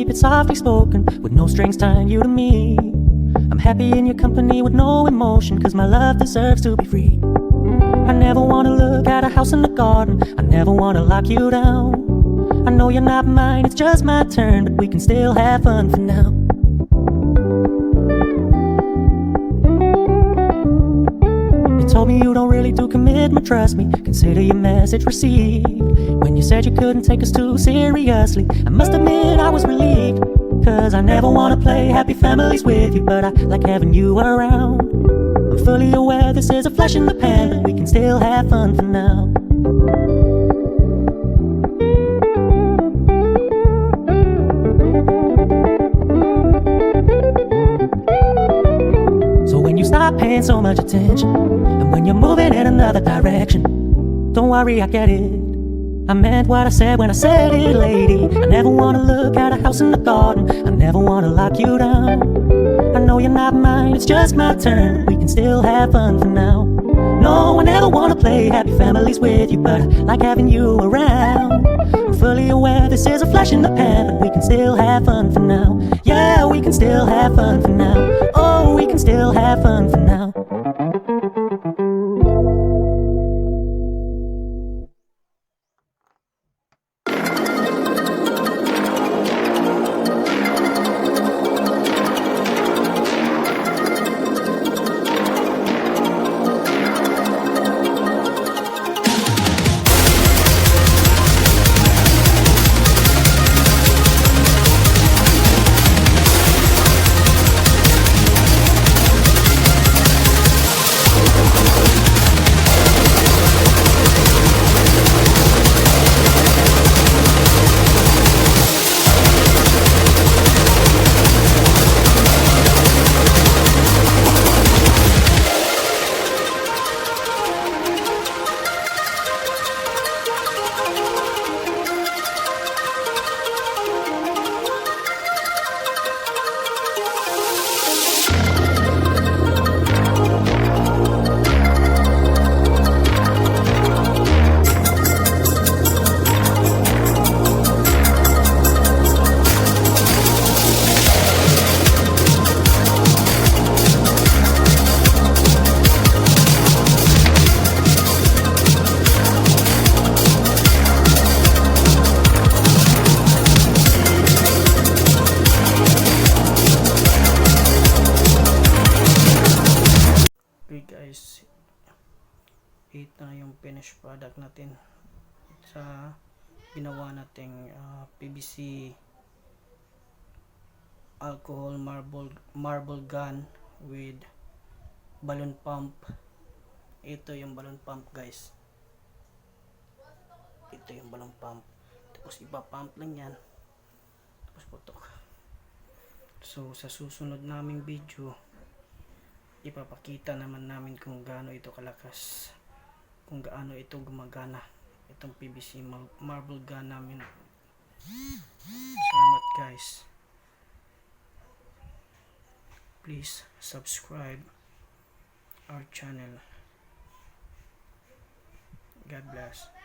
keep it softly spoken, with no strings tying you to me. I'm happy in your company with no emotion, cause my love deserves to be free. I never wanna look at a house in the garden, I never wanna lock you down. I know you're not mine, it's just my turn, but we can still have fun for now. You told me you don't really do commitment, trust me, consider your message received. When you said you couldn't take us too seriously, I must admit I was relieved. Cause I never wanna play happy families with you, but I like having you around. I'm fully aware this is a flash in the pan, but we can still have fun for now. So when you stop paying so much attention, and when you're moving in another direction, don't worry, I get it. I meant what I said when I said it, lady. I never wanna look at a house in the garden, I never wanna lock you down. I know you're not mine, it's just my turn, we can still have fun for now. No, I never wanna play happy families with you, but I like having you around. I'm fully aware this is a flash in the pan, but we can still have fun for now. Yeah, we can still have fun for now. Oh, we can still have fun for now. Okay guys, ito na yung finished product natin sa ginawa nating PVC alcohol marble gun with balloon pump. Ito yung balloon pump guys, ito yung balloon pump, tapos ipapump lang yan, tapos putok. So sa susunod naming video, ipapakita naman namin kung gaano ito kalakas, kung gaano ito gumagana, itong PVC marble gun namin. Salamat guys, please subscribe our channel. God bless.